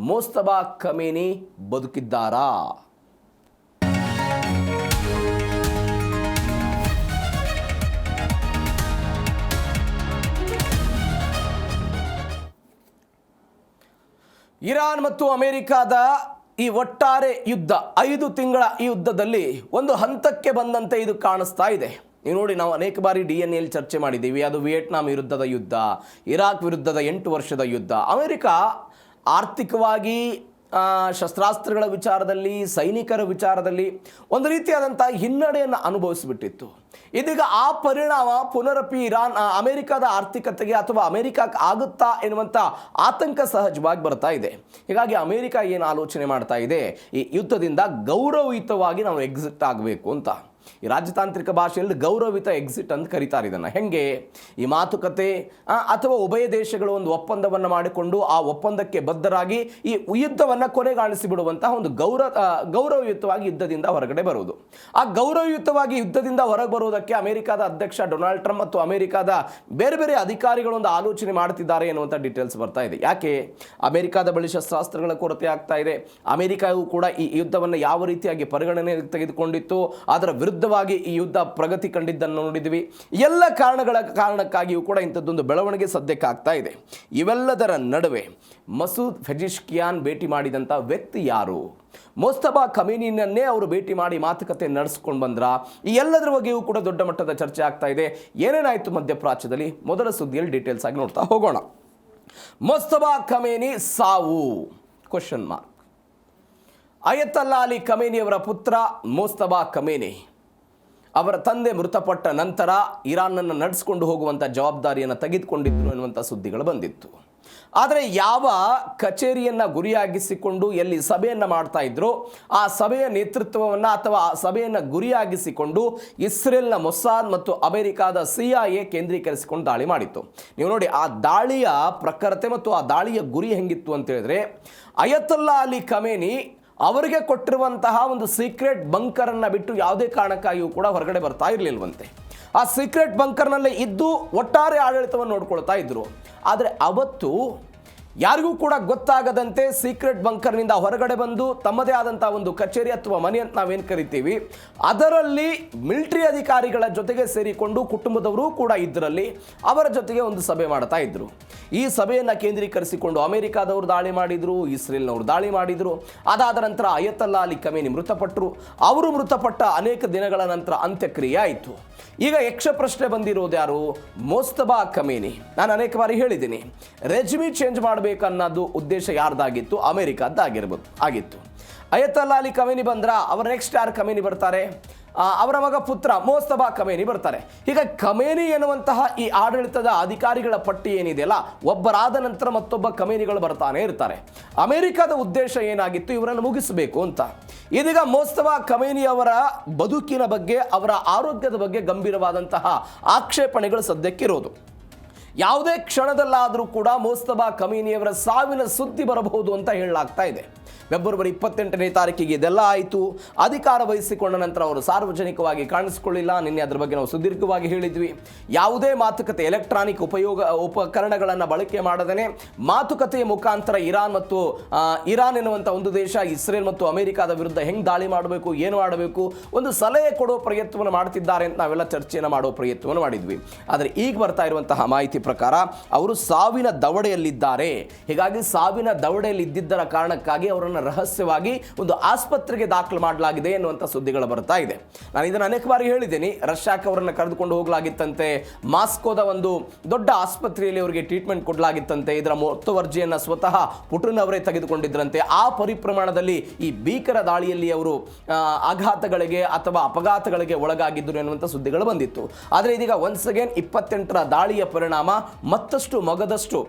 ಮೋಸ್ತಬಾ Khamenei ಬದುಕಿದ್ದಾರಾ? Iran ಮತ್ತು ಅಮೆರಿಕಾದ ಈ ಒಟ್ಟಾರೆ ಯುದ್ಧ 5 ತಿಂಗಳ ಈ ಯುದ್ಧದಲ್ಲಿ ಒಂದು ಹಂತಕ್ಕೆ ಬಂದಂತೆ ಇದು ಕಾಣಿಸ್ತಾ ಇದೆ. ನೀವು ನೋಡಿ, ನಾವು ಅನೇಕ ಬಾರಿ DNA ಚರ್ಚೆ ಮಾಡಿದ್ದೀವಿ. ಅದು ವಿಯೆಟ್ನಾಂ ವಿರುದ್ಧದ ಯುದ್ಧ, ಇರಾಕ್ ವಿರುದ್ಧದ 8 ವರ್ಷದ ಯುದ್ಧ. ಅಮೆರಿಕ ಆರ್ಥಿಕವಾಗಿ, ಶಸ್ತ್ರಾಸ್ತ್ರಗಳ ವಿಚಾರದಲ್ಲಿ, ಸೈನಿಕರ ವಿಚಾರದಲ್ಲಿ ಒಂದು ರೀತಿಯಾದಂಥ ಹಿನ್ನಡೆಯನ್ನು ಅನುಭವಿಸಿಬಿಟ್ಟಿತ್ತು. ಇದೀಗ ಆ ಪರಿಣಾಮ ಪುನರಪಿ ಅಮೆರಿಕದ ಆರ್ಥಿಕತೆಗೆ ಅಥವಾ ಅಮೆರಿಕಕ್ಕೆ ಆಗುತ್ತಾ ಎನ್ನುವಂಥ ಆತಂಕ ಸಹಜವಾಗಿ ಬರ್ತಾ ಇದೆ. ಹೀಗಾಗಿ ಅಮೆರಿಕ ಏನು ಆಲೋಚನೆ ಮಾಡ್ತಾ ಇದೆ, ಈ ಯುದ್ಧದಿಂದ ಗೌರವಯುತವಾಗಿ ನಾವು ಎಕ್ಸಿಟ್ ಆಗಬೇಕು ಅಂತ. ಈ ರಾಜತಾಂತ್ರಿಕ ಭಾಷೆಯಲ್ಲಿ ಗೌರವಿತ ಎಕ್ಸಿಟ್ ಅಂತ ಕರೀತಾರೆ ಇದನ್ನು. ಹೆಂಗೆ ಈ ಮಾತುಕತೆ ಅಥವಾ ಉಭಯ ದೇಶಗಳು ಒಂದು ಒಪ್ಪಂದವನ್ನು ಮಾಡಿಕೊಂಡು ಆ ಒಪ್ಪಂದಕ್ಕೆ ಬದ್ಧರಾಗಿ ಈ ಯುದ್ಧವನ್ನು ಕೊನೆಗಾಣಿಸಿ ಬಿಡುವಂತಹ ಒಂದು ಗೌರವಯುತವಾಗಿ ಯುದ್ಧದಿಂದ ಹೊರಗಡೆ ಬರುವುದು. ಆ ಗೌರವಯುತವಾಗಿ ಯುದ್ಧದಿಂದ ಹೊರಗೆ ಬರುವುದಕ್ಕೆ ಅಮೆರಿಕದ ಅಧ್ಯಕ್ಷ ಡೊನಾಲ್ಡ್ ಟ್ರಂಪ್ ಮತ್ತು ಅಮೆರಿಕದ ಬೇರೆ ಬೇರೆ ಅಧಿಕಾರಿಗಳೊಂದು ಆಲೋಚನೆ ಮಾಡ್ತಿದ್ದಾರೆ ಎನ್ನುವಂಥ ಡೀಟೇಲ್ಸ್ ಬರ್ತಾ ಇದೆ. ಯಾಕೆ? ಅಮೆರಿಕದ ಬಳಿ ಶಸ್ತ್ರಾಸ್ತ್ರಗಳ ಕೊರತೆ ಆಗ್ತಾ ಇದೆ. ಅಮೆರಿಕವು ಕೂಡ ಈ ಯುದ್ಧವನ್ನು ಯಾವ ರೀತಿಯಾಗಿ ಪರಿಗಣನೆ ತೆಗೆದುಕೊಂಡಿತ್ತು, ಅದರ ವಿರುದ್ಧವಾಗಿ ಈ ಯುದ್ಧ ಪ್ರಗತಿ ಕಂಡಿದ್ದನ್ನು ನೋಡಿದ್ವಿ. ಎಲ್ಲ ಕಾರಣಕ್ಕಾಗಿಯೂ ಕೂಡ ಇಂಥದ್ದೊಂದು ಬೆಳವಣಿಗೆ ಸದ್ಯಕ್ಕೆ ಆಗ್ತಾ ಇದೆ. ಇವೆಲ್ಲದರ ನಡುವೆ ಮಸೂದ್ ಪೆಜಿಶ್ಕಿಯಾನ್ ಭೇಟಿ ಮಾಡಿದಂಥ ವ್ಯಕ್ತಿ ಯಾರು? ಮೋಸ್ತಬಾ ಖಮೇನಿಯನ್ನೇ ಅವರು ಭೇಟಿ ಮಾಡಿ ಮಾತುಕತೆ ನಡೆಸ್ಕೊಂಡು ಬಂದ್ರ? ಈ ಎಲ್ಲದರ ಬಗ್ಗೆಯೂ ಕೂಡ ದೊಡ್ಡ ಮಟ್ಟದ ಚರ್ಚೆ ಆಗ್ತಾ ಇದೆ. ಏನೇನಾಯಿತು ಮಧ್ಯಪ್ರಾಚ್ಯದಲ್ಲಿ? ಮೊದಲ ಸುದ್ದಿಯಲ್ಲಿ ಡೀಟೇಲ್ಸ್ ಆಗಿ ನೋಡ್ತಾ ಹೋಗೋಣ. ಮೋಸ್ತಬಾ ಖಮೇನಿ ಸಾವು ? ಅಯತಲ್ಲಾ ಅಲಿ ಖಮೇನಿಯವರ ಪುತ್ರ ಮೋಸ್ತಬಾ ಖಮೇನಿ ಅವರ ತಂದೆ ಮೃತಪಟ್ಟ ನಂತರ ಇರಾನನ್ನು ನಡೆಸಿಕೊಂಡು ಹೋಗುವಂಥ ಜವಾಬ್ದಾರಿಯನ್ನು ತೆಗೆದುಕೊಂಡಿದ್ರು ಎನ್ನುವಂಥ ಸುದ್ದಿಗಳು ಬಂದಿತ್ತು. ಆದರೆ ಯಾವ ಕಚೇರಿಯನ್ನು ಗುರಿಯಾಗಿಸಿಕೊಂಡು ಎಲ್ಲಿ ಸಭೆಯನ್ನು ಮಾಡ್ತಾ ಇದ್ರು, ಆ ಸಭೆಯ ನೇತೃತ್ವವನ್ನು ಅಥವಾ ಆ ಸಭೆಯನ್ನು ಗುರಿಯಾಗಿಸಿಕೊಂಡು ಇಸ್ರೇಲ್ನ ಮೊಸಾದ್ ಮತ್ತು ಅಮೆರಿಕಾದ CIA ಕೇಂದ್ರೀಕರಿಸಿಕೊಂಡು ದಾಳಿ ಮಾಡಿತ್ತು. ನೀವು ನೋಡಿ, ಆ ದಾಳಿಯ ಪ್ರಖರತೆ ಮತ್ತು ಆ ದಾಳಿಯ ಗುರಿ ಹೆಂಗಿತ್ತು ಅಂತ ಹೇಳಿದ್ರೆ, ಅಯತಲ್ಲಾ ಅಲಿ ಖಮೇನಿ ಅವರಿಗೆ ಕೊಟ್ಟಿರುವಂತಹ ಒಂದು ಸೀಕ್ರೆಟ್ ಬಂಕರನ್ನು ಬಿಟ್ಟು ಯಾವುದೇ ಕಾರಣಕ್ಕಾಗಿಯೂ ಕೂಡ ಹೊರಗಡೆ ಬರ್ತಾ ಇರಲಿಲ್ವಂತೆ. ಆ ಸೀಕ್ರೆಟ್ ಬಂಕರ್ನಲ್ಲೇ ಇದ್ದು ಒಟ್ಟಾರೆ ಆಡಳಿತವನ್ನು ನೋಡ್ಕೊಳ್ತಾ ಇದ್ರು. ಆದರೆ ಅವತ್ತು ಯಾರಿಗೂ ಕೂಡ ಗೊತ್ತಾಗದಂತೆ ಸೀಕ್ರೆಟ್ ಬಂಕರ್ನಿಂದ ಹೊರಗಡೆ ಬಂದು ತಮ್ಮದೇ ಆದಂಥ ಒಂದು ಕಚೇರಿ ಅಥವಾ ಮನೆ ಅಂತ ನಾವೇನು ಕರಿತೀವಿ, ಅದರಲ್ಲಿ ಮಿಲಿಟರಿ ಅಧಿಕಾರಿಗಳ ಜೊತೆಗೆ ಸೇರಿಕೊಂಡು ಕುಟುಂಬದವರು ಕೂಡ ಇದರಲ್ಲಿ ಅವರ ಜೊತೆಗೆ ಒಂದು ಸಭೆ ಮಾಡ್ತಾ ಇದ್ರು. ಈ ಸಭೆಯನ್ನು ಕೇಂದ್ರೀಕರಿಸಿಕೊಂಡು ಅಮೆರಿಕಾದವರು ದಾಳಿ ಮಾಡಿದರು, ಇಸ್ರೇಲ್ನವರು ದಾಳಿ ಮಾಡಿದರು. ಅದಾದ ನಂತರ ಅಯತಲ್ಲಾ ಅಲಿ ಖಮೇನಿ ಮೃತಪಟ್ಟರು. ಅವರು ಮೃತಪಟ್ಟ ಅನೇಕ ದಿನಗಳ ನಂತರ ಅಂತ್ಯಕ್ರಿಯೆ ಆಯಿತು. ಈಗ ಯಕ್ಷ ಪ್ರಶ್ನೆ ಬಂದಿರೋದು ಯಾರು? ಮೋಸ್ತಬಾ ಖಮೇನಿ. ನಾನು ಅನೇಕ ಬಾರಿ ಹೇಳಿದ್ದೀನಿ, ರೆಜಿಮಿ ಚೇಂಜ್ ಮಾಡಬೇಕನ್ನೋದು ಉದ್ದೇಶ ಯಾರ್ದಾಗಿತ್ತು? ಆಗಿತ್ತು. ಅಯತಲ್ಲಾ ಅಲಿ ಖಮೇನಿ ಬಂದ್ರ, ಅವರ ನೆಕ್ಸ್ಟ್ ಯಾರು ಖಮೇನಿ ಬರ್ತಾರೆ? ಅವರ ಮಗ ಪುತ್ರ ಮೋಸ್ತಬಾ ಖಮೇನಿ ಬರ್ತಾರೆ. ಈಗ ಖಮೇನಿ ಎನ್ನುವಂತಹ ಈ ಆಡಳಿತದ ಅಧಿಕಾರಿಗಳ ಪಟ್ಟಿ ಏನಿದೆಯಲ್ಲ, ಒಬ್ಬರಾದ ನಂತರ ಮತ್ತೊಬ್ಬ ಖಮೇನಿಗಳು ಬರ್ತಾನೆ ಇರ್ತಾರೆ. ಅಮೆರಿಕದ ಉದ್ದೇಶ ಏನಾಗಿತ್ತು? ಇವರನ್ನು ಮುಗಿಸಬೇಕು ಅಂತ. ಇದೀಗ ಮೋಸ್ತಬಾ ಖಮೇನಿ ಅವರ ಬದುಕಿನ ಬಗ್ಗೆ, ಅವರ ಆರೋಗ್ಯದ ಬಗ್ಗೆ ಗಂಭೀರವಾದಂತಹ ಆಕ್ಷೇಪಣೆಗಳು ಸದ್ಯಕ್ಕಿರೋದು. ಯಾವುದೇ ಕ್ಷಣದಲ್ಲಾದರೂ ಕೂಡ ಮೋಸ್ತಬಾ ಖಮೇನಿಯವರ ಸಾವಿನ ಸುದ್ದಿ ಬರಬಹುದು ಅಂತ ಹೇಳಲಾಗ್ತಾ ಇದೆ. ಫೆಬ್ರವರಿ 28ನೇ ತಾರೀಕಿಗೆ ಇದೆಲ್ಲ ಆಯಿತು. ಅಧಿಕಾರ ವಹಿಸಿಕೊಂಡ ನಂತರ ಅವರು ಸಾರ್ವಜನಿಕವಾಗಿ ಕಾಣಿಸಿಕೊಳ್ಳಿಲ್ಲ. ನಿನ್ನೆ ಅದರ ಬಗ್ಗೆ ನಾವು ಸುದೀರ್ಘವಾಗಿ ಹೇಳಿದ್ವಿ. ಯಾವುದೇ ಮಾತುಕತೆ, ಎಲೆಕ್ಟ್ರಾನಿಕ್ ಉಪಕರಣಗಳನ್ನು ಬಳಕೆ ಮಾಡದೇ ಮಾತುಕತೆಯ ಮುಖಾಂತರ ಇರಾನ್ ಎನ್ನುವಂಥ ಒಂದು ದೇಶ ಇಸ್ರೇಲ್ ಮತ್ತು ಅಮೆರಿಕದ ವಿರುದ್ಧ ಹೆಂಗೆ ದಾಳಿ ಮಾಡಬೇಕು, ಏನು ಮಾಡಬೇಕು, ಒಂದು ಸಲಹೆ ಕೊಡೋ ಪ್ರಯತ್ನವನ್ನು ಮಾಡ್ತಿದ್ದಾರೆ ಅಂತ ನಾವೆಲ್ಲ ಚರ್ಚೆಯನ್ನು ಮಾಡೋ ಪ್ರಯತ್ನವನ್ನು ಮಾಡಿದ್ವಿ. ಆದರೆ ಈಗ ಬರ್ತಾ ಇರುವಂತಹ ಮಾಹಿತಿ ಪ್ರಕಾರ ಅವರು ಸಾವಿನ ದವಡೆಯಲ್ಲಿದ್ದಾರೆ. ಹೀಗಾಗಿ ಸಾವಿನ ದವಡೆಯಲ್ಲಿ ಇದ್ದಿದ್ದರ ಕಾರಣಕ್ಕಾಗಿ ಅವರನ್ನು ರಹಸ್ಯವಾಗಿ ಒಂದು ಆಸ್ಪತ್ರೆಗೆ ದಾಖಲು ಮಾಡಲಾಗಿದೆ ಎನ್ನುವಂಥ ಸುದ್ದಿಗಳು ಬರ್ತಾ ಇದೆ. ನಾನು ಇದನ್ನು ಅನೇಕ ಬಾರಿ ಹೇಳಿದ್ದೀನಿ. ರಷ್ಯಾಕ್ಕೆ ಅವರನ್ನು ಕರೆದುಕೊಂಡು ಹೋಗಲಾಗಿತ್ತಂತೆ. ಮಾಸ್ಕೋದ ಒಂದು ದೊಡ್ಡ ಆಸ್ಪತ್ರೆಯಲ್ಲಿ ಅವರಿಗೆ ಟ್ರೀಟ್ಮೆಂಟ್ ಕೊಡಲಾಗಿತ್ತಂತೆ. ಇದರ ಮುತುವರ್ಜಿಯನ್ನು ಸ್ವತಃ ಪುಟಿನ್ ಅವರೇ ತೆಗೆದುಕೊಂಡಿದ್ದರಂತೆ. ಆ ಪರಿಪ್ರಮಾಣದಲ್ಲಿ ಈ ಭೀಕರ ದಾಳಿಯಲ್ಲಿ ಅವರು ಆಘಾತಗಳಿಗೆ ಅಥವಾ ಅಪಘಾತಗಳಿಗೆ ಒಳಗಾಗಿದ್ದರು ಎನ್ನುವಂಥ ಸುದ್ದಿಗಳು ಬಂದಿತ್ತು. ಆದರೆ ಇದೀಗ ಒನ್ಸ್ ಅಗೇನ್ 28ರ ದಾಳಿಯ ಪರಿಣಾಮ ಮತ್ತಷ್ಟು ಮಗದಷ್ಟು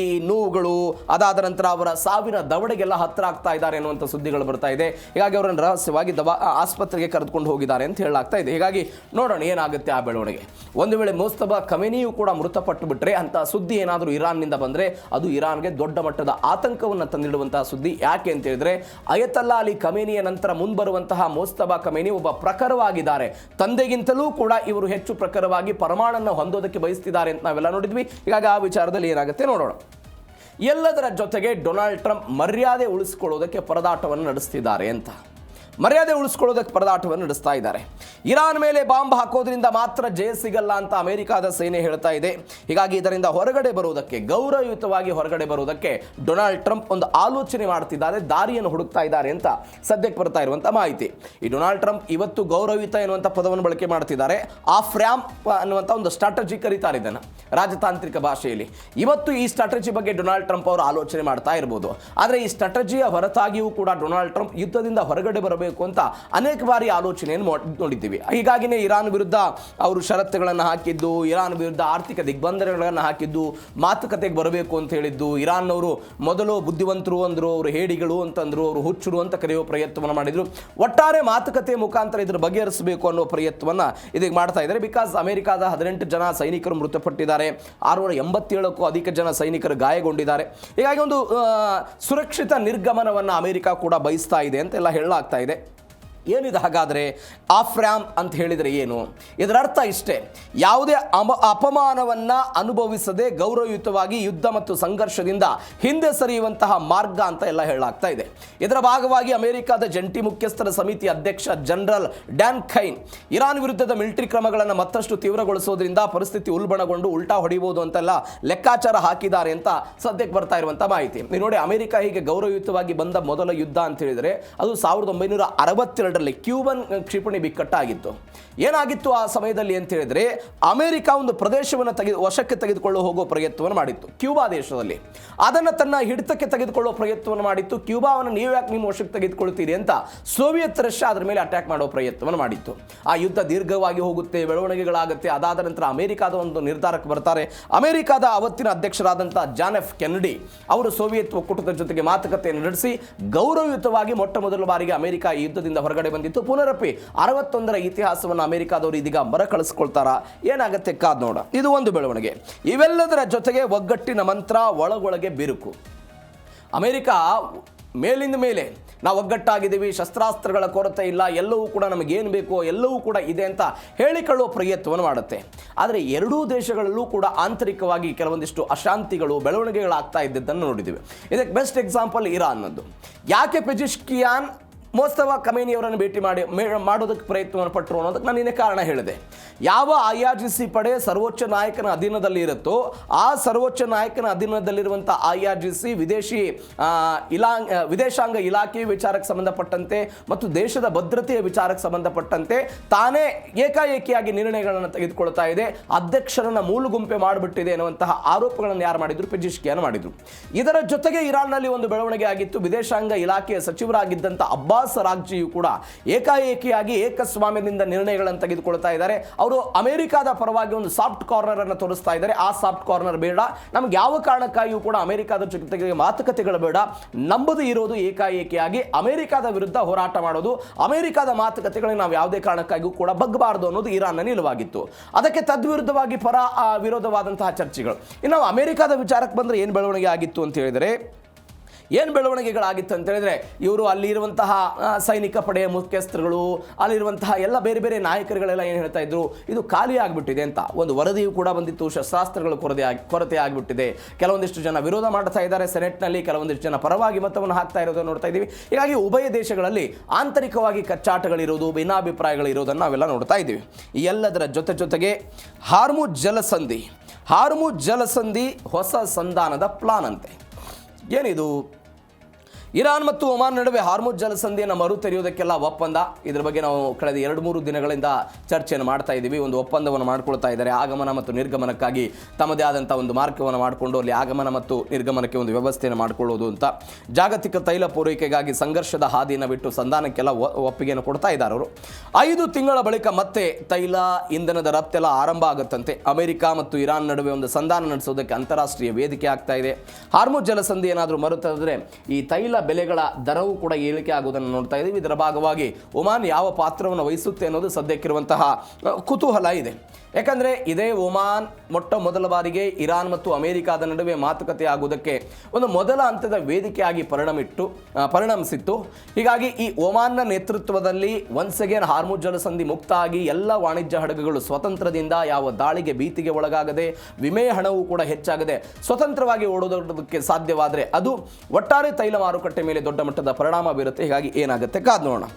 ಈ ನೋವುಗಳು, ಅದಾದ ನಂತರ ಅವರ ಸಾವಿನ ದವಡೆಗೆಲ್ಲ ಹತ್ತಿರ ಆಗ್ತಾ ಇದ್ದಾರೆ ಎನ್ನುವಂಥ ಸುದ್ದಿಗಳು ಬರ್ತಾ ಇದೆ. ಹೀಗಾಗಿ ಅವರನ್ನು ರಹಸ್ಯವಾಗಿ ಆಸ್ಪತ್ರೆಗೆ ಕರೆದುಕೊಂಡು ಹೋಗಿದ್ದಾರೆ ಅಂತ ಹೇಳಲಾಗ್ತಾ ಇದೆ. ಹೀಗಾಗಿ ನೋಡೋಣ ಏನಾಗುತ್ತೆ ಆ ಬೆಳವಣಿಗೆ. ಒಂದು ವೇಳೆ ಮೋಸ್ತಬಾ ಖಮೇನಿಯೂ ಕೂಡ ಮೃತಪಟ್ಟು ಬಿಟ್ಟರೆ ಅಂತ ಸುದ್ದಿ ಏನಾದರೂ ಇರಾನ್ನಿಂದ ಬಂದರೆ ಅದು ಇರಾನ್ಗೆ ದೊಡ್ಡ ಮಟ್ಟದ ಆತಂಕವನ್ನು ತಂದಿಡುವಂತಹ ಸುದ್ದಿ. ಯಾಕೆ ಅಂತ ಹೇಳಿದ್ರೆ, ಅಯತಲ್ಲಾ ಅಲಿ ಖಮೇನಿಯ ನಂತರ ಮುಂಬರುವಂತಹ ಮೋಸ್ತಬಾ ಖಮೇನಿ ಒಬ್ಬ ಪ್ರಖರವಾಗಿದ್ದಾರೆ. ತಂದೆಗಿಂತಲೂ ಕೂಡ ಇವರು ಹೆಚ್ಚು ಪ್ರಖರವಾಗಿ ಪರಮಾಣನ್ನು ಹೊಂದೋದಕ್ಕೆ ಬಯಸ್ತಿದ್ದಾರೆ ಅಂತ ನಾವೆಲ್ಲ ನೋಡಿದ್ವಿ. ಹೀಗಾಗಿ ಆ ವಿಚಾರದಲ್ಲಿ ಏನಾಗುತ್ತೆ ನೋಡೋಣ. ಎಲ್ಲದರ ಜೊತೆಗೆ ಡೊನಾಲ್ಡ್ ಟ್ರಂಪ್ ಮರ್ಯಾದೆ ಉಳಿಸಿಕೊಳ್ಳೋದಕ್ಕೆ ಪರದಾಟವನ್ನು ನಡೆಸ್ತಿದ್ದಾರೆ ಅಂತ. ಮರ್ಯಾದೆ ಉಳಿಸ್ಕೊಳ್ಳೋದಕ್ಕೆ ಪರದಾಟವನ್ನು ನಡೆಸ್ತಾ ಇದ್ದಾರೆ. ಇರಾನ್ ಮೇಲೆ ಬಾಂಬ್ ಹಾಕೋದ್ರಿಂದ ಮಾತ್ರ ಜಯ ಸಿಗಲ್ಲ ಅಂತ ಅಮೆರಿಕಾದ ಸೇನೆ ಹೇಳ್ತಾ ಇದೆ. ಹೀಗಾಗಿ ಇದರಿಂದ ಹೊರಗಡೆ ಬರುವುದಕ್ಕೆ, ಗೌರವಯುತವಾಗಿ ಹೊರಗಡೆ ಬರುವುದಕ್ಕೆ ಡೊನಾಲ್ಡ್ ಟ್ರಂಪ್ ಒಂದು ಆಲೋಚನೆ ಮಾಡ್ತಿದ್ದಾರೆ, ದಾರಿಯನ್ನು ಹುಡುಕ್ತಾ ಇದ್ದಾರೆ ಅಂತ ಸದ್ಯಕ್ಕೆ ಬರ್ತಾ ಇರುವಂಥ ಮಾಹಿತಿ. ಈ ಡೊನಾಲ್ಡ್ ಟ್ರಂಪ್ ಇವತ್ತು ಗೌರವಯುತ ಎನ್ನುವಂಥ ಪದವನ್ನು ಬಳಕೆ ಮಾಡ್ತಿದ್ದಾರೆ. ಆಫ್ ರ್ಯಾಂಪ್ ಅನ್ನುವಂಥ ಒಂದು ಸ್ಟ್ರಾಟಜಿ ಕರೀತಾರೆ ಇದನ್ನು ರಾಜತಾಂತ್ರಿಕ ಭಾಷೆಯಲ್ಲಿ. ಇವತ್ತು ಈ ಸ್ಟ್ರಾಟಜಿ ಬಗ್ಗೆ ಡೊನಾಲ್ಡ್ ಟ್ರಂಪ್ ಅವರು ಆಲೋಚನೆ ಮಾಡ್ತಾ ಇರ್ಬೋದು. ಆದರೆ ಈ ಸ್ಟ್ರಾಟಜಿಯ ಹೊರತಾಗಿಯೂ ಕೂಡ ಡೊನಾಲ್ಡ್ ಟ್ರಂಪ್ ಯುದ್ಧದಿಂದ ಹೊರಗಡೆ ಬರಬೇಕು ಅಂತ ಅನೇಕ ಬಾರಿ ಆಲೋಚನೆಯನ್ನು ನೋಡಿದ್ದೀವಿ. ಹೀಗಾಗಿನೇ ಇರಾನ್ ವಿರುದ್ಧ ಅವರು ಷರತ್ತುಗಳನ್ನು ಹಾಕಿದ್ದು, ಇರಾನ್ ವಿರುದ್ಧ ಆರ್ಥಿಕ ದಿಗ್ಬಂಧನಗಳನ್ನು ಹಾಕಿದ್ದು, ಮಾತುಕತೆಗೆ ಬರಬೇಕು ಅಂತ ಹೇಳಿದ್ದು. ಇರಾನ್ನವರು ಮೊದಲು ಬುದ್ಧಿವಂತರು ಅಂದರು, ಅವರು ಹೇಡಿಗಳು ಅಂತಂದ್ರು, ಅವರು ಹುಚ್ಚರು ಅಂತ ಕರೆಯುವ ಪ್ರಯತ್ನವನ್ನು ಮಾಡಿದ್ರು. ಒಟ್ಟಾರೆ ಮಾತುಕತೆ ಮುಖಾಂತರ ಇದ್ರ ಬಗೆಹರಿಸಬೇಕು ಅನ್ನೋ ಪ್ರಯತ್ನವನ್ನು ಇದೀಗ ಮಾಡ್ತಾ ಇದ್ದಾರೆ. ಬಿಕಾಸ್ ಅಮೆರಿಕಾದ 18 ಜನ ಸೈನಿಕರು ಮೃತಪಟ್ಟಿದ್ದಾರೆ, 687ಕ್ಕೂ ಅಧಿಕ ಜನ ಸೈನಿಕರು ಗಾಯಗೊಂಡಿದ್ದಾರೆ. ಹೀಗಾಗಿ ಒಂದು ಸುರಕ್ಷಿತ ನಿರ್ಗಮನವನ್ನು ಅಮೆರಿಕ ಕೂಡ ಬಯಸ್ತಾ ಇದೆ ಅಂತೆಲ್ಲ ಹೇಳಲಾಗ್ತಾ ಇದೆ. ಏನಿದೆ ಹಾಗಾದರೆ ಆಫ್ ರ್ಯಾಂಪ್ ಅಂತ ಹೇಳಿದರೆ ಏನು? ಇದರ ಅರ್ಥ ಇಷ್ಟೇ: ಯಾವುದೇ ಅಪಮಾನವನ್ನು ಅನುಭವಿಸದೆ ಗೌರವಯುತವಾಗಿ ಯುದ್ಧ ಮತ್ತು ಸಂಘರ್ಷದಿಂದ ಹಿಂದೆ ಸರಿಯುವಂತಹ ಮಾರ್ಗ ಅಂತ ಎಲ್ಲ ಹೇಳಲಾಗ್ತಾ ಇದೆ. ಇದರ ಭಾಗವಾಗಿ ಅಮೆರಿಕದ ಜಂಟಿ ಮುಖ್ಯಸ್ಥರ ಸಮಿತಿ ಅಧ್ಯಕ್ಷ ಜನರಲ್ ಡ್ಯಾನ್ ಖೈನ್ ಇರಾನ್ ವಿರುದ್ಧದ ಮಿಲಿಟರಿ ಕ್ರಮಗಳನ್ನು ಮತ್ತಷ್ಟು ತೀವ್ರಗೊಳಿಸೋದ್ರಿಂದ ಪರಿಸ್ಥಿತಿ ಉಲ್ಬಣಗೊಂಡು ಉಲ್ಟಾ ಹೊಡಿಬೋದು ಅಂತೆಲ್ಲ ಲೆಕ್ಕಾಚಾರ ಹಾಕಿದ್ದಾರೆ ಅಂತ ಸದ್ಯಕ್ಕೆ ಬರ್ತಾ ಇರುವಂಥ ಮಾಹಿತಿ. ನೀವು ನೋಡಿ, ಅಮೆರಿಕ ಹೀಗೆ ಗೌರವಯುತವಾಗಿ ಬಂದ ಮೊದಲ ಯುದ್ಧ ಅಂತ ಹೇಳಿದರೆ ಅದು 1962 ಕ್ಯೂಬನ್ ಕ್ಷಿಪಣಿ ಬಿಕ್ಕಟ್ಟಾಗಿತ್ತು. ಏನಾಗಿತ್ತು ಆ ಸಮಯದಲ್ಲಿ ಅಂತ ಹೇಳಿದ್ರೆ, ಅಮೆರಿಕ ಒಂದು ಪ್ರದೇಶವನ್ನು ವಶಕ್ಕೆ ತೆಗೆದುಕೊಳ್ಳೋ ಹೋಗೋ ಪ್ರಯತ್ನವನ್ನು ಮಾಡಿತ್ತು ಕ್ಯೂಬಾ ದೇಶದಲ್ಲಿ. ಅದನ್ನು ತನ್ನ ಹಿಡಿತಕ್ಕೆ ತೆಗೆದುಕೊಳ್ಳೋ ಪ್ರಯತ್ನವನ್ನು ಮಾಡಿತ್ತು. ಕ್ಯೂಬಾವನ್ನು ನೀವು ಯಾಕೆ ನಿಮ್ಮ ವಶಕ್ಕೆ ತೆಗೆದುಕೊಳ್ತೀರಿ ಅಂತ ಸೋವಿಯತ್ ರಷ್ಯಾ ಅದರ ಮೇಲೆ ಅಟ್ಯಾಕ್ ಮಾಡೋ ಪ್ರಯತ್ನವನ್ನು ಮಾಡಿತ್ತು. ಆ ಯುದ್ಧ ದೀರ್ಘವಾಗಿ ಹೋಗುತ್ತೆ, ಬೆಳವಣಿಗೆಗಳಾಗುತ್ತೆ. ಅದಾದ ನಂತರ ಅಮೆರಿಕಾದ ಒಂದು ನಿರ್ಧಾರಕ್ಕೆ ಬರ್ತಾರೆ. ಅಮೆರಿಕಾದ ಅವತ್ತಿನ ಅಧ್ಯಕ್ಷರಾದಂಥ ಜಾನ್ ಎಫ್ ಕೆನಡಿ ಅವರು ಸೋವಿಯತ್ ಒಕ್ಕೂಟದ ಜೊತೆಗೆ ಮಾತುಕತೆಯನ್ನು ನಡೆಸಿ ಗೌರವಯುತವಾಗಿ ಮೊಟ್ಟ ಮೊದಲ ಬಾರಿಗೆ ಅಮೆರಿಕ ಈ ಯುದ್ಧದಿಂದ ಹೊರಗಡೆ ಬಂದಿತ್ತು. ಪುನರಪಿ 61ರ ಇತಿಹಾಸವನ್ನು ಅಮೆರಿಕಾದವರು ಇದೀಗ ಮರಕಳಿಸ್ಕೊಳ್ತಾರ, ಏನಾಗುತ್ತೆ ಕಾದ್ ನೋಡ. ಇದು ಒಂದು ಬೆಳವಣಿಗೆ. ಇವೆಲ್ಲದರ ಜೊತೆಗೆ ಒಗ್ಗಟ್ಟಿನ ಮಂತ್ರ, ಒಳಗೊಳಗೆ ಬಿರುಕು. ಅಮೆರಿಕ ಮೇಲಿಂದ ಮೇಲೆ ನಾವು ಒಗ್ಗಟ್ಟಾಗಿದ್ದೀವಿ, ಶಸ್ತ್ರಾಸ್ತ್ರಗಳ ಕೊರತೆ ಇಲ್ಲ, ಎಲ್ಲವೂ ಕೂಡ ನಮಗೇನು ಬೇಕೋ ಎಲ್ಲವೂ ಕೂಡ ಇದೆ ಅಂತ ಹೇಳಿಕೊಳ್ಳುವ ಪ್ರಯತ್ನವನ್ನು ಮಾಡುತ್ತೆ. ಆದರೆ ಎರಡೂ ದೇಶಗಳಲ್ಲೂ ಕೂಡ ಆಂತರಿಕವಾಗಿ ಕೆಲವೊಂದಿಷ್ಟು ಅಶಾಂತಿಗಳು, ಬೆಳವಣಿಗೆಗಳಾಗ್ತಾ ಇದ್ದದ್ದನ್ನು ನೋಡಿದ್ದೀವಿ. ಇದಕ್ಕೆ ಬೆಸ್ಟ್ ಎಕ್ಸಾಂಪಲ್ ಇರಾನ್ನದ್ದು. ಯಾಕೆ ಪೆಜಿಶ್ಕಿಯಾನ್ ಮೋಸ್ತಫಾ ಖಮೇನಿಯವರನ್ನು ಭೇಟಿ ಮಾಡೋದಕ್ಕೆ ಪ್ರಯತ್ನವನ್ನು ಪಟ್ಟರು ಅನ್ನೋದಕ್ಕೆ ನಾನು ಇನ್ನೇ ಕಾರಣ ಹೇಳಿದೆ. ಯಾವ IRGC ಪಡೆ ಸರ್ವೋಚ್ಚ ನಾಯಕನ ಅಧೀನದಲ್ಲಿ ಇರುತ್ತೋ ಆ ಸರ್ವೋಚ್ಚ ನಾಯಕನ ಅಧೀನದಲ್ಲಿರುವಂಥ IRGC ವಿದೇಶಾಂಗ ಇಲಾಖೆಯ ವಿಚಾರಕ್ಕೆ ಸಂಬಂಧಪಟ್ಟಂತೆ ಮತ್ತು ದೇಶದ ಭದ್ರತೆಯ ವಿಚಾರಕ್ಕೆ ಸಂಬಂಧಪಟ್ಟಂತೆ ತಾನೇ ಏಕಾಏಕಿಯಾಗಿ ನಿರ್ಣಯಗಳನ್ನು ತೆಗೆದುಕೊಳ್ತಾ ಇದೆ, ಅಧ್ಯಕ್ಷರನ್ನು ಮೂಲಗುಂಪೆ ಮಾಡಿಬಿಟ್ಟಿದೆ ಎನ್ನುವಂತಹ ಆರೋಪಗಳನ್ನು ಯಾರು ಮಾಡಿದ್ರು? ಪೆಜಿಶ್ಕಿಯಾನ್ ಮಾಡಿದ್ರು. ಇದರ ಜೊತೆಗೆ ಇರಾನ್ನಲ್ಲಿ ಒಂದು ಬೆಳವಣಿಗೆ ಆಗಿತ್ತು. ವಿದೇಶಾಂಗ ಇಲಾಖೆಯ ಸಚಿವರಾಗಿದ್ದಂಥ ಅಬ್ಬಾಸ್ ರಾಗ್ಜಿಯು ಕೂಡ ಏಕಾಏಕಿಯಾಗಿ ಏಕಸ್ವಾಮ್ಯದಿಂದ ನಿರ್ಣಯಗಳನ್ನು ತೆಗೆದುಕೊಳ್ತಾ ಇದ್ದಾರೆ. ಅವರು ಅಮೆರಿಕಾದ ಪರವಾಗಿ ಒಂದು ಸಾಫ್ಟ್ ಕಾರ್ನರ್ ಅನ್ನು ತೋರಿಸ್ತಾ ಇದ್ದಾರೆ. ಆ ಸಾಫ್ಟ್ ಕಾರ್ನರ್ ಬೇಡ, ನಮ್ಗೆ ಯಾವ ಕಾರಣಕ್ಕಾಗಿಯೂ ಕೂಡ ಅಮೆರಿಕಾದ ಜೊತೆಗೆ ಮಾತುಕತೆಗಳು ಬೇಡ, ನಮ್ಮದು ಇರೋದು ಏಕಾಏಕಿಯಾಗಿ ಅಮೆರಿಕಾದ ವಿರುದ್ಧ ಹೋರಾಟ ಮಾಡೋದು, ಅಮೆರಿಕಾದ ಮಾತುಕತೆಗಳಿಗೆ ನಾವು ಯಾವುದೇ ಕಾರಣಕ್ಕಾಗಿಯೂ ಕೂಡ ಬಗ್ಗಬಾರದು ಅನ್ನೋದು ಇರಾನ್ನ ನಿಲುವಾಗಿತ್ತು. ಅದಕ್ಕೆ ತದ್ವಿರುದ್ಧವಾಗಿ ವಿರೋಧವಾದಂತಹ ಚರ್ಚೆಗಳು. ಇನ್ನು ಅಮೆರಿಕಾದ ವಿಚಾರಕ್ಕೆ ಬಂದರೆ ಏನು ಬೆಳವಣಿಗೆ ಆಗಿತ್ತು ಅಂತ ಹೇಳಿದರೆ, ಏನು ಬೆಳವಣಿಗೆಗಳಾಗಿತ್ತು ಅಂತ ಹೇಳಿದ್ರೆ, ಇವರು ಅಲ್ಲಿರುವಂತಹ ಸೈನಿಕ ಪಡೆಯ ಮುಖ್ಯಸ್ಥರುಗಳು, ಅಲ್ಲಿರುವಂತಹ ಎಲ್ಲ ಬೇರೆ ಬೇರೆ ನಾಯಕರುಗಳೆಲ್ಲ ಏನು ಹೇಳ್ತಾ ಇದ್ರು, ಇದು ಖಾಲಿ ಆಗಿಬಿಟ್ಟಿದೆ ಅಂತ ಒಂದು ವರದಿಯೂ ಕೂಡ ಬಂದಿತ್ತು. ಶಸ್ತ್ರಾಸ್ತ್ರಗಳು ಕೊರತೆ ಆಗಿಬಿಟ್ಟಿದೆ. ಕೆಲವೊಂದಿಷ್ಟು ಜನ ವಿರೋಧ ಮಾಡ್ತಾ ಇದ್ದಾರೆ ಸೆನೆಟ್ನಲ್ಲಿ, ಕೆಲವೊಂದಿಷ್ಟು ಜನ ಪರವಾಗಿ ಮತವನ್ನು ಹಾಕ್ತಾ ಇರೋದನ್ನು ನೋಡ್ತಾ ಇದ್ದೀವಿ. ಹೀಗಾಗಿ ಉಭಯ ದೇಶಗಳಲ್ಲಿ ಆಂತರಿಕವಾಗಿ ಕಚ್ಚಾಟಗಳಿರೋದು, ಭಿನ್ನಾಭಿಪ್ರಾಯಗಳಿರೋದನ್ನು ನಾವೆಲ್ಲ ನೋಡ್ತಾ ಇದ್ದೀವಿ. ಈ ಎಲ್ಲದರ ಜೊತೆಗೆ ಹಾರ್ಮುಜ್ ಜಲಸಂಧಿ ಹೊಸ ಸಂಧಾನದ ಪ್ಲಾನ್ ಅಂತೆ. ಏನಿದು? ಇರಾನ್ ಮತ್ತು ಒಮಾನ್ ನಡುವೆ ಹಾರ್ಮುಜ್ ಜಲಸಂಧಿಯನ್ನು ಮರು ತೆರೆಯುವುದಕ್ಕೆಲ್ಲ ಒಪ್ಪಂದ. ಇದರ ಬಗ್ಗೆ ನಾವು ಕಳೆದ 2-3 ದಿನಗಳಿಂದ ಚರ್ಚೆಯನ್ನು ಮಾಡ್ತಾ ಇದ್ದೀವಿ. ಒಂದು ಒಪ್ಪಂದವನ್ನು ಮಾಡ್ಕೊಳ್ತಾ ಇದ್ದಾರೆ. ಆಗಮನ ಮತ್ತು ನಿರ್ಗಮನಕ್ಕಾಗಿ ತಮ್ಮದೇ ಆದಂಥ ಒಂದು ಮಾರ್ಗವನ್ನು ಮಾಡಿಕೊಂಡು ಅಲ್ಲಿ ಆಗಮನ ಮತ್ತು ನಿರ್ಗಮನಕ್ಕೆ ಒಂದು ವ್ಯವಸ್ಥೆಯನ್ನು ಮಾಡಿಕೊಳ್ಳೋದು ಅಂತ. ಜಾಗತಿಕ ತೈಲ ಪೂರೈಕೆಗಾಗಿ ಸಂಘರ್ಷದ ಹಾದಿಯನ್ನು ಬಿಟ್ಟು ಸಂಧಾನಕ್ಕೆಲ್ಲ ಒಪ್ಪಿಗೆಯನ್ನು ಕೊಡ್ತಾ ಇದ್ದಾರೆ ಅವರು. 5 ತಿಂಗಳ ಬಳಿಕ ಮತ್ತೆ ತೈಲ ಇಂಧನದ ರಫ್ತೆಲ್ಲ ಆರಂಭ ಆಗುತ್ತಂತೆ. ಅಮೆರಿಕ ಮತ್ತು ಇರಾನ್ ನಡುವೆ ಒಂದು ಸಂಧಾನ ನಡೆಸೋದಕ್ಕೆ ಅಂತಾರಾಷ್ಟ್ರೀಯ ವೇದಿಕೆ ಆಗ್ತಾ ಇದೆ. ಹಾರ್ಮುಜ್ ಜಲಸಂಧಿ ಏನಾದರೂ ಮರುತಂದ್ರೆ ಈ ತೈಲ ಬೆಲೆಗಳ ದರವೂ ಕೂಡ ಏರಿಕೆ ಆಗುವುದನ್ನು ನೋಡ್ತಾ ಇದ್ದೀವಿ. ಇದರ ಭಾಗವಾಗಿ ಒಮಾನ್ ಯಾವ ಪಾತ್ರವನ್ನು ವಹಿಸುತ್ತೆ ಅನ್ನೋದು ಸದ್ಯಕ್ಕಿರುವಂತಹ ಕುತೂಹಲ ಇದೆ. ಯಾಕಂದರೆ ಇದೇ ಒಮಾನ್ ಮೊದಲ ಬಾರಿಗೆ ಇರಾನ್ ಮತ್ತು ಅಮೆರಿಕಾದ ನಡುವೆ ಮಾತುಕತೆ ಆಗುವುದಕ್ಕೆ ಒಂದು ಮೊದಲ ಹಂತದ ವೇದಿಕೆಯಾಗಿ ಪರಿಣಮಿಸಿತ್ತು. ಹೀಗಾಗಿ ಈ ಒಮಾನ್ನ ನೇತೃತ್ವದಲ್ಲಿ ಒನ್ಸ್ ಅಗೇನ್ ಹಾರ್ಮುಜ್ ಜಲಸಂಧಿ ಮುಕ್ತ ಆಗಿ ಎಲ್ಲ ವಾಣಿಜ್ಯ ಹಡಗುಗಳು ಸ್ವತಂತ್ರದಿಂದ ಯಾವ ದಾಳಿಗೆ ಭೀತಿಗೆ ಒಳಗಾಗದೆ, ವಿಮೆ ಹಣವೂ ಕೂಡ ಹೆಚ್ಚಾಗದೆ ಸ್ವತಂತ್ರವಾಗಿ ಓಡೋದಕ್ಕೆ ಸಾಧ್ಯವಾದರೆ ಅದು ಒಟ್ಟಾರೆ ತೈಲ ಮಾರುಕಟ್ಟೆ ಮೇಲೆ ದೊಡ್ಡ ಮಟ್ಟದ ಪರಿಣಾಮ ಬೀರುತ್ತೆ. ಹೀಗಾಗಿ ಏನಾಗುತ್ತೆ ಕಾದ್ ನೋಡೋಣ.